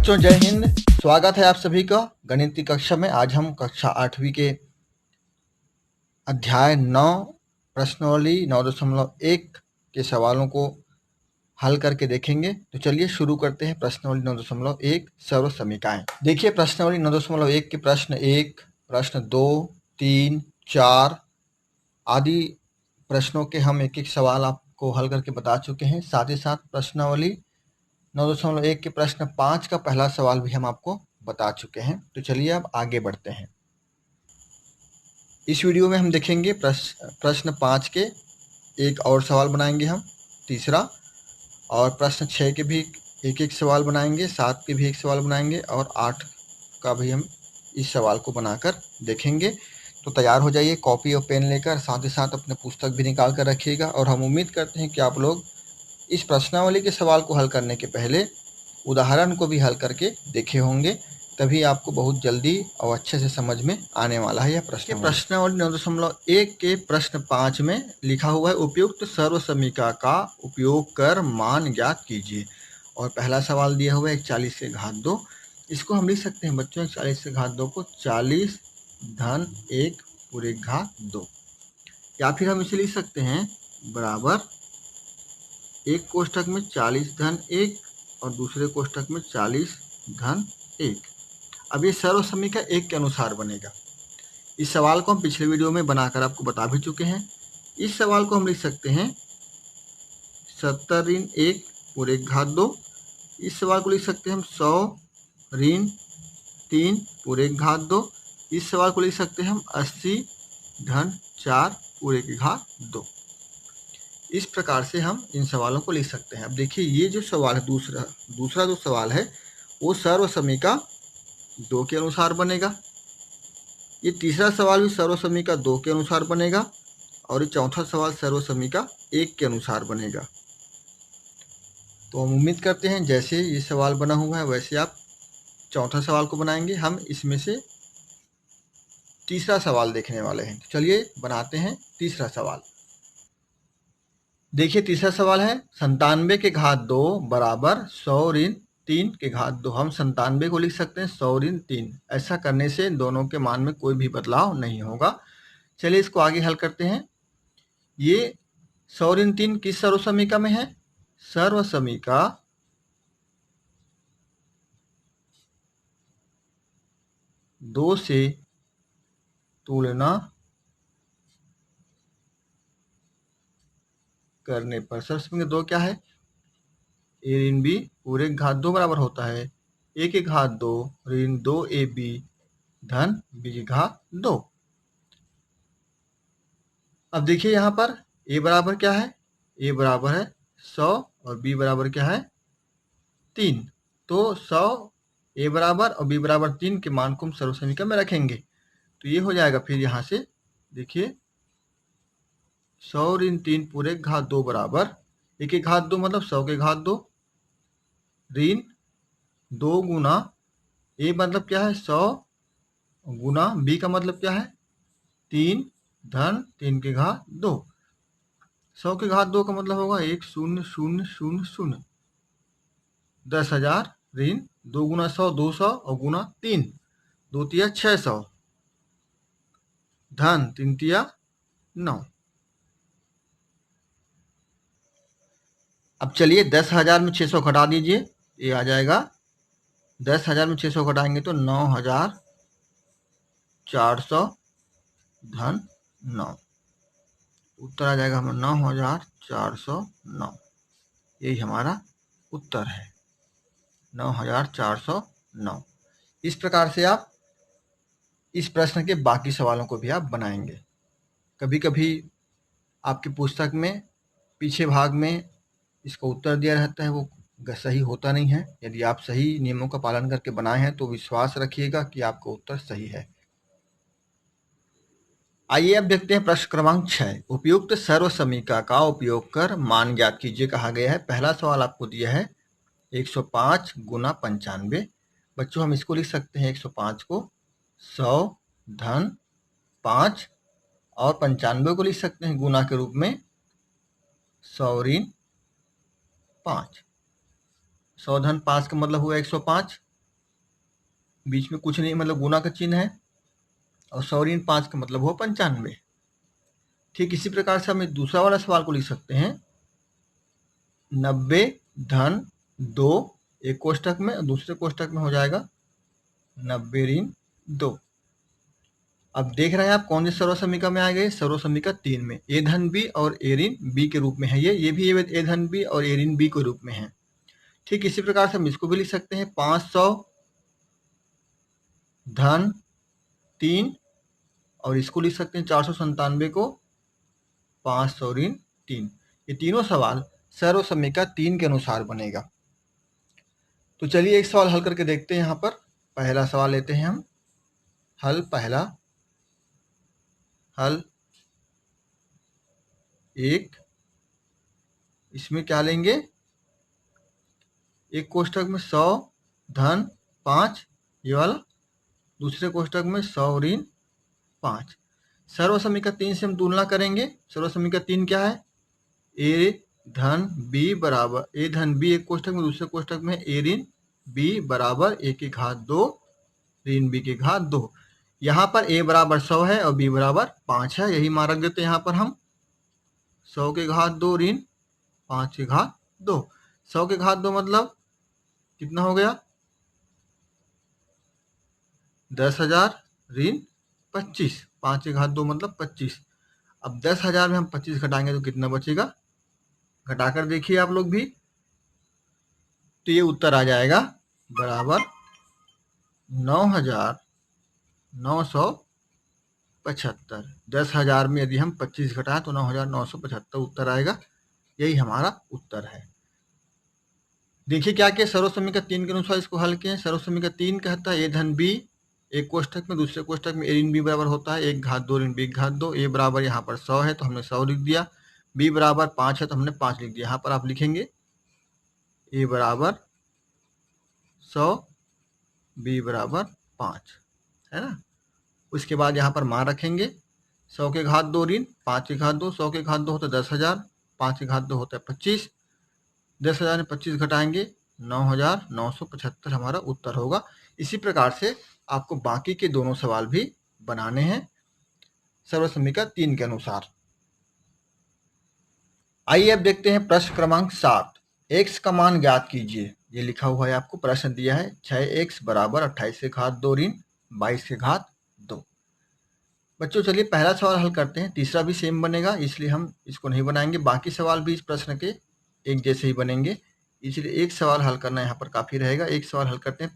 बच्चों जय हिंद। स्वागत है आप सभी का गणित की कक्षा में। आज हम कक्षा 8वीं के अध्याय 9 प्रश्नावली 9.1 के सवालों को हल करके देखेंगे। तो चलिए शुरू करते हैं। प्रश्नावली 9.1 सर्व समीकरण। देखिए प्रश्नावली 9.1 के प्रश्न 1, प्रश्न 2, 3, 4 आदि प्रश्नों के हम एक एक सवाल आपको हल करके बता चुके हैं। साथ ही साथ प्रश्नावली 9.1 के प्रश्न 5 का पहला सवाल भी हम आपको बता चुके हैं। तो चलिए अब आगे बढ़ते हैं। इस वीडियो में हम देखेंगे प्रश्न 5 के एक और सवाल बनाएंगे हम, तीसरा, और प्रश्न 6 के भी एक एक सवाल बनाएंगे, 7 के भी एक सवाल बनाएंगे और 8 का भी हम इस सवाल को बनाकर देखेंगे। तो तैयार हो जाइए कॉपी और पेन लेकर, साथ ही साथ अपने पुस्तक भी निकाल कर रखिएगा। और हम उम्मीद करते हैं कि आप लोग इस प्रश्नावली के सवाल को हल करने के पहले उदाहरण को भी हल करके देखे होंगे, तभी आपको बहुत जल्दी और अच्छे से समझ में आने वाला है यह प्रश्न। प्रश्नावली 9.1 के प्रश्न 5 में लिखा हुआ है उपयुक्त सर्व समीकरण का उपयोग कर मान ज्ञात कीजिए। और पहला सवाल दिया हुआ है 41 के घात 2। इसको हम लिख सकते हैं बच्चों 41 के घात 2 को 40 धन 1 पूरे घात 2, या फिर हम इसे लिख सकते हैं बराबर एक कोष्ठक में 40 धन 1 और दूसरे कोष्ठक में 40 धन 1। अब ये सर्व समीकरण 1 के अनुसार बनेगा। इस सवाल को हम पिछले वीडियो में बनाकर आपको बता भी चुके हैं। इस सवाल को हम लिख सकते हैं 70 ऋण 1 पूरे घात 2। इस सवाल को लिख सकते हैं हम 100 ऋण 3 पूरे घात 2। इस सवाल को लिख सकते हैं हम 80 धन 4 पूरे के घात 2। इस प्रकार से हम इन सवालों को लिख सकते हैं। अब देखिए ये जो सवाल है दूसरा जो सवाल है वो सर्व समीकरण 2 के अनुसार बनेगा। ये तीसरा सवाल भी सर्व समीकरण 2 के अनुसार बनेगा और ये चौथा सवाल सर्व समीकरण 1 के अनुसार बनेगा। तो हम उम्मीद करते हैं जैसे ये सवाल बना हुआ है वैसे आप चौथा सवाल को बनाएंगे। हम इसमें से तीसरा सवाल देखने वाले हैं। तो चलिए बनाते हैं तीसरा सवाल। देखिए तीसरा सवाल है 97 के घात 2 बराबर 100 ऋण 3 के घात 2। हम 97 को लिख सकते हैं 100 ऋण 3। ऐसा करने से दोनों के मान में कोई भी बदलाव नहीं होगा। चलिए इसको आगे हल करते हैं। ये 100 ऋण 3 किस सर्व समीकरण में है? सर्व समीकरण 2 से तुलना करने पर सर्व समीकरण 2 क्या है? ए ऋण बी पूरे घात 2 बराबर होता है ए के घात 2 ऋण 2ab धन बी के घात 2। अब देखिए यहाँ पर ए बराबर क्या है? ए बराबर है 100 और बी बराबर क्या है? 3। तो 100 ए बराबर और बी बराबर 3 के मान को हम सर्व समीकरण में रखेंगे। तो ये हो जाएगा फिर यहाँ से देखिए 100 ऋण 3 पूरे घात 2 बराबर ए के घात 2 मतलब 100 के घात 2 ऋण 2 गुना ए मतलब क्या है? 100 गुना बी का मतलब क्या है? 3 धन 3 के घात 2। 100 के घात 2 का मतलब होगा 1,0,0,0,0 10,000 ऋण 2 गुना 100 200 और गुना 3 2 तिया 600 धन 3 तिया 9। अब चलिए 10,000 में 600 घटा दीजिए, ये आ जाएगा 10,000 में 600 घटाएंगे तो 9,400 धन 9। उत्तर आ जाएगा हमारा 9,409। यही हमारा उत्तर है 9,409। इस प्रकार से आप इस प्रश्न के बाकी सवालों को भी आप बनाएंगे। कभी कभी आपकी पुस्तक में पीछे भाग में इसका उत्तर दिया रहता है, वो सही होता नहीं है। यदि आप सही नियमों का पालन करके बनाए हैं तो विश्वास रखिएगा कि आपका उत्तर सही है। आइए अब देखते हैं प्रश्न क्रमांक 6। उपयुक्त सर्व समीकरण का उपयोग कर मान ज्ञात कीजिए कहा गया है। पहला सवाल आपको दिया है 105 गुना 95। बच्चों हम इसको लिख सकते हैं 105 को 100 धन 5 और 95 को लिख सकते हैं गुना के रूप में 100 ऋण 5। 100 धन 5 का मतलब हुआ 105 बीच में कुछ नहीं, मतलब गुना का चिन्ह है, और 100 ऋण 5 का मतलब हो 95। ठीक इसी प्रकार से हम इस दूसरा वाला सवाल को लिख सकते हैं 90 धन 2 एक कोष्टक में, और दूसरे कोष्टक में हो जाएगा 90 ऋण 2। अब देख रहे हैं आप कौन सी सर्व समीकरण में आ गए, सर्व समीकरण 3 में। ए धन बी और ए ऋण बी के रूप में है, ये भी ए धन बी और ए ऋण बी के रूप में है। ठीक इसी प्रकार से हम इसको भी लिख सकते हैं 500 धन 3, और इसको लिख सकते हैं 497 को 500 ऋण 3। ये तीनों सवाल सर्व समीकरण 3 के अनुसार बनेगा। तो चलिए एक सवाल हल करके देखते हैं। यहाँ पर पहला सवाल लेते हैं हम, पहला हल 1। इसमें क्या लेंगे, एक कोष्टक में 100 धन 5 ये वाला, दूसरे कोष्टक में 100 ऋण 5। सर्व समीकरण 3 से हम तुलना करेंगे। सर्व समीकरण 3 क्या है, ए धन बी बराबर, ए धन बी एक कोष्टक में, दूसरे कोष्टक में ए ऋण बी बराबर ए की घात 2 ऋण बी की घात 2। यहाँ पर ए बराबर 100 है और बी बराबर 5 है, यही मान रख देते हैं यहाँ पर हम। 100 की घात 2 ऋण 5 की घात 2। 100 की घात 2 मतलब कितना हो गया, 10,000 ऋण 25। 5 की घात 2 मतलब 25। अब 10,000 में हम 25 घटाएंगे तो कितना बचेगा, घटाकर देखिए आप लोग भी, तो ये उत्तर आ जाएगा बराबर 9,975। 10,000 में यदि हम 25 घटाएं तो 9,975 उत्तर आएगा, यही हमारा उत्तर है। देखिए क्या किया, सर्व समीकरण 3 के अनुसार इसको हल किए। सर्व समीकरण 3 कहता है ए धन बी एक कोष्टक में, दूसरे कोष्टक में ए ऋण बी बराबर होता है 1 घात 2 ऋण बी घात 2। ए बराबर यहाँ पर 100 है तो हमने 100 लिख दिया, बी बराबर 5 है तो हमने 5 लिख दिया। यहाँ पर आप लिखेंगे ए बराबर 100 बी बराबर 5, है ना। उसके बाद यहाँ पर मान रखेंगे, 100 के घात 2 ऋण 5 के घात 2, 100 के घात 2 होता है 10,000, 5 के घात 2 होता है 25। 10,000 में 25 घटाएंगे 9,975 हमारा उत्तर होगा। इसी प्रकार से आपको बाकी के दोनों सवाल भी बनाने हैं सर्व समीकरण 3 के अनुसार। आइए अब देखते हैं प्रश्न क्रमांक 7। x का मान ज्ञात कीजिए। ये लिखा हुआ है, आपको प्रश्न दिया है 6x बराबर 28 के घात 2 ऋण 22 के घात 2। बच्चों चलिए पहला सवाल हल करते हैं, तीसरा भी सेम बनेगा इसलिए हम इसको नहीं बनाएंगे, बाकी सवाल भी इस प्रश्न के एक जैसे ही बनेंगे, इसलिए एक सवाल हल करना यहाँ पर काफ़ी रहेगा। एक सवाल हल करते हैं।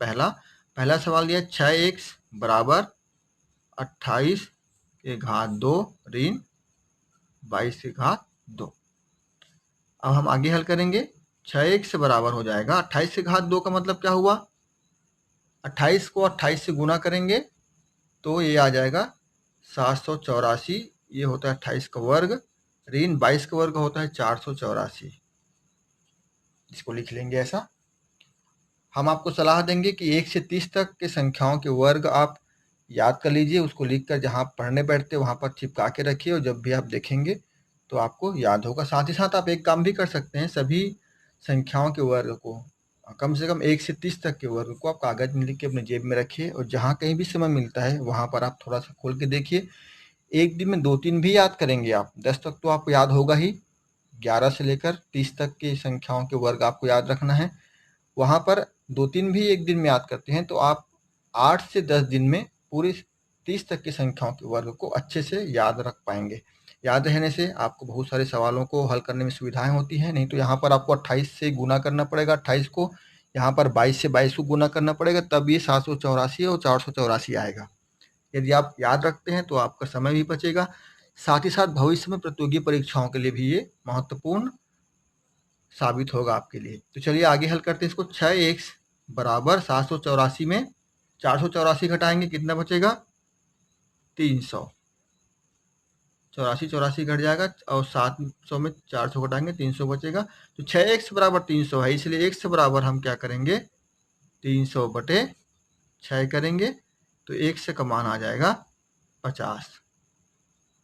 पहला सवाल दिया 6x बराबर 28 के घात 2 ऋण 22 के घात 2। अब हम आगे हल करेंगे। 6x बराबर हो जाएगा 28 के घात 2 का मतलब क्या हुआ, 28 को 28 से गुना करेंगे तो ये आ जाएगा 784। ये होता है 28 का वर्ग, ऋण 22 का वर्ग होता है 484। इसको लिख लेंगे ऐसा। हम आपको सलाह देंगे कि 1 से 30 तक के संख्याओं के वर्ग आप याद कर लीजिए, उसको लिखकर जहाँ पढ़ने बैठते वहाँ पर चिपका के रखिए, और जब भी आप देखेंगे तो आपको याद होगा। साथ ही साथ आप एक काम भी कर सकते हैं, सभी संख्याओं के वर्ग को, कम से कम 1 से 30 तक के वर्ग को आप कागज में लिख के अपने जेब में रखिए, और जहाँ कहीं भी समय मिलता है वहाँ पर आप थोड़ा सा खोल के देखिए। एक दिन में 2-3 भी याद करेंगे आप, 10 तक तो आपको याद होगा ही, 11 से लेकर 30 तक की संख्याओं के वर्ग आपको याद रखना है। वहाँ पर 2-3 भी एक दिन में याद करते हैं तो आप 8 से 10 दिन में पूरी 30 तक की संख्याओं के वर्ग को अच्छे से याद रख पाएंगे। याद रहने से आपको बहुत सारे सवालों को हल करने में सुविधाएं होती हैं। नहीं तो यहाँ पर आपको 28 से गुना करना पड़ेगा, 28 को, यहाँ पर 22 से 22 को गुना करना पड़ेगा, तब ये 784 और 484 आएगा। यदि आप याद रखते हैं तो आपका समय भी बचेगा, साथ ही साथ भविष्य में प्रतियोगी परीक्षाओं के लिए भी ये महत्वपूर्ण साबित होगा आपके लिए। तो चलिए आगे हल करते हैं इसको। 6x बराबर 784 में 484 घटाएंगे कितना बचेगा, 300। 84 घट जाएगा, और 700 में 400 घटाएंगे 300 बचेगा। तो 6x बराबर 300 है, इसलिए x बराबर हम क्या करेंगे, 300 बटे 6 करेंगे, तो x का मान आ जाएगा 50।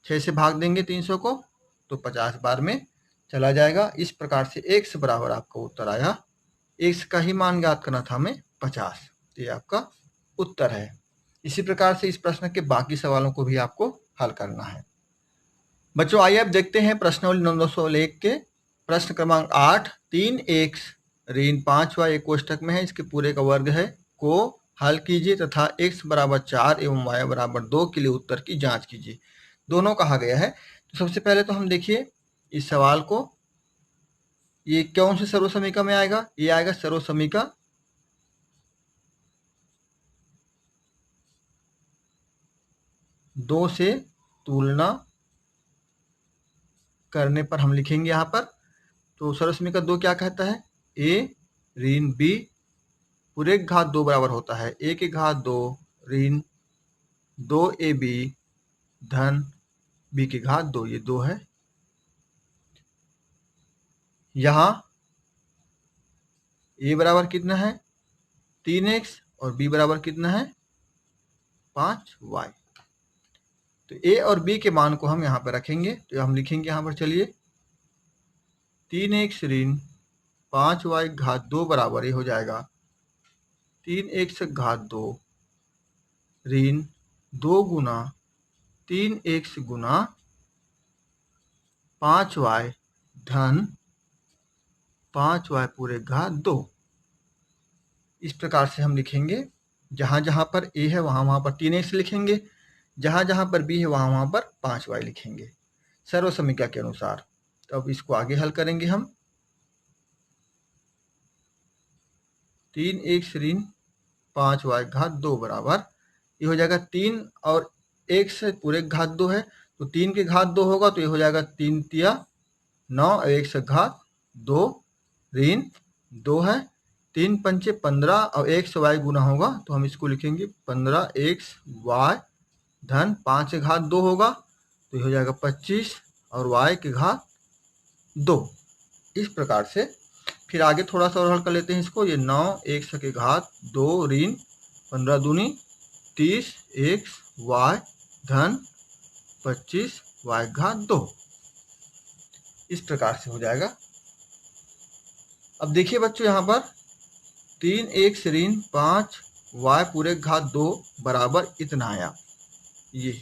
6 से भाग देंगे 300 को तो 50 बार में चला जाएगा। इस प्रकार से x बराबर आपका उत्तर आया, x का ही मान ज्ञात करना था हमें 50। तो ये आपका उत्तर है। इसी प्रकार से इस प्रश्न के बाकी सवालों को भी आपको हल करना है। बच्चों आइए अब देखते हैं प्रश्नावली 901 के प्रश्न क्रमांक 8 3x ऋण 5y एक कोष्ठक में है, इसके पूरे का वर्ग है, को हल कीजिए तथा x बराबर 4 एवं y बराबर 2 के लिए उत्तर की जांच कीजिए। दोनों कहा गया है। तो सबसे पहले तो हम देखिए इस सवाल को, ये कौन से सर्वसमीका में आएगा? ये आएगा सर्वसमीका 2 से तुलना करने पर हम लिखेंगे यहाँ पर। तो सर्वसमीका 2 क्या कहता है? a ऋण b पूरे की घात 2 बराबर होता है a की घात 2 ऋण 2ab धन b की घात 2, ये 2 है। यहाँ a बराबर कितना है? 3x और b बराबर कितना है? 5y। तो a और b के मान को हम यहाँ पर रखेंगे। तो हम लिखेंगे यहाँ पर, चलिए 3x ऋण 5y घात 2 बराबर ये हो जाएगा 3x घात 2 ऋण 2 गुना 3x गुना 5y धन 5y पूरे घात 2। इस प्रकार से हम लिखेंगे। जहाँ जहाँ पर a है वहाँ वहाँ पर 3x लिखेंगे, जहाँ जहाँ पर b है वहाँ वहाँ पर 5y लिखेंगे सर्वसमीका के अनुसार। तो अब इसको आगे हल करेंगे हम। 3x ऋण 5y घात 2 बराबर ये हो जाएगा 3 और x पूरे घात 2 है, तो 3 के घात 2 होगा तो ये हो जाएगा 3 तिया 9 और x घात 2 ऋण 2 है, 3 पंचे 15 और x y गुना होगा तो हम इसको लिखेंगे 15x y धन 5 के घात 2 होगा तो ये हो जाएगा 25 और y के घात 2। इस प्रकार से फिर आगे थोड़ा सा और हल कर लेते हैं इसको। ये 9 x के घात 2 ऋण 15 दूनी 30 x y धन 25 y घात 2। इस प्रकार से हो जाएगा। अब देखिए बच्चों यहाँ पर 3x ऋण 5y पूरे घात 2 बराबर इतना आया। ये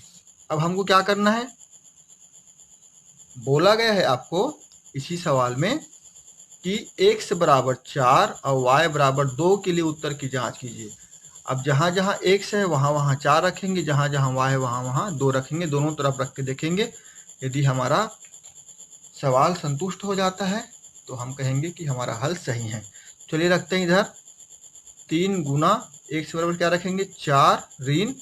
अब हमको क्या करना है? बोला गया है आपको इसी सवाल में कि x बराबर 4 और y बराबर 2 के लिए उत्तर की जांच कीजिए। अब जहाँ जहाँ x है वहाँ वहाँ 4 रखेंगे, जहाँ जहाँ y है वहाँ वहाँ 2 रखेंगे, दोनों तरफ रख के देखेंगे। यदि हमारा सवाल संतुष्ट हो जाता है तो हम कहेंगे कि हमारा हल सही है। चलिए रखते हैं इधर 3 गुना x बराबर क्या रखेंगे? 4 ऋण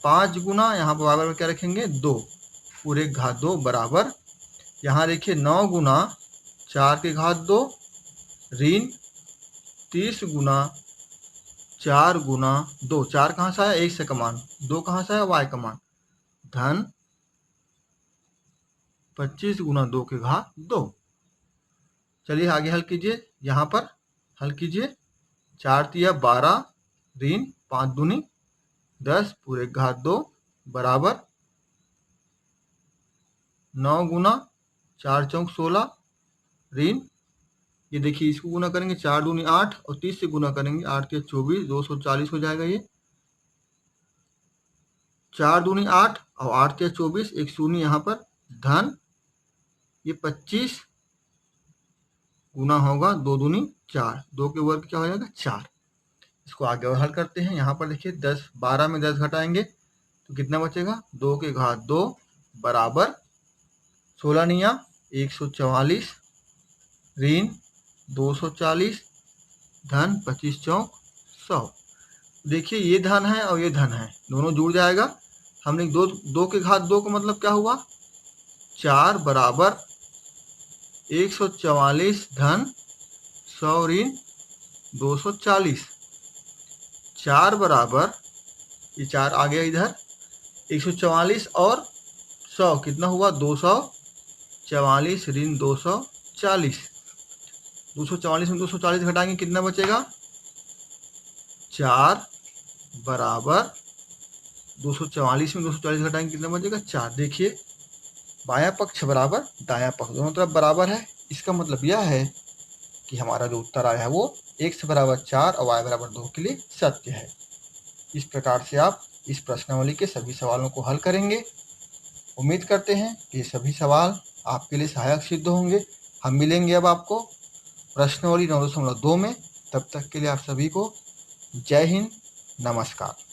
5 गुना यहाँ पर y बराबर क्या रखेंगे? 2 पूरे घात 2 बराबर यहाँ देखिए 9 गुना 4 के घात 2 ऋण 30 गुना 4 गुना 2, 4 कहाँ से आया? x से का मान, 2 कहाँ से आया? y का मान धन 25 गुना 2 के घात 2। चलिए आगे हल कीजिए। यहाँ पर हल कीजिए 4 तिया 12 ऋण 5 दूनी 10 पूरे घात 2 बराबर 9 गुना 4 चौक 16 ऋण, ये देखिए इसको गुना करेंगे 4 दूनी 8 और 30 से गुना करेंगे 8 तिया 24 240 हो जाएगा। ये 4 दूनी 8 और 8 तिया 24 एक शून्य यहाँ पर धन ये 25 गुना होगा 2 दूनी 4, 2 के वर्ग क्या हो जाएगा? 4। इसको आगे और हल करते हैं। यहाँ पर देखिए 10 12 में 10 घटाएंगे तो कितना बचेगा? 2 के घात 2 बराबर 16 निया 144 ऋण 240 धन 25 चौक 100। देखिए ये धन है और ये धन है, दोनों जुड़ जाएगा। हमने 2 के घात 2 का मतलब क्या हुआ? 4 बराबर 144 धन 100 ऋण 240। 4 बराबर ये 4 आ गया इधर, 144 और 100 कितना हुआ? 244 ऋण 240। 244 में 240 घटाएंगे कितना बचेगा? 4 बराबर 244 में 240 घटाएंगे कितना बचेगा? 4। देखिए बायां पक्ष बराबर दायां पक्ष दोनों तरफ बराबर है। इसका मतलब यह है कि हमारा जो उत्तर आया है वो x बराबर 4 और y बराबर 2 के लिए सत्य है। इस प्रकार से आप इस प्रश्नावली के सभी सवालों को हल करेंगे। उम्मीद करते हैं कि ये सभी सवाल आपके लिए सहायक सिद्ध होंगे। हम मिलेंगे अब आपको प्रश्नावली 9.2 में। तब तक के लिए आप सभी को जय हिंद, नमस्कार।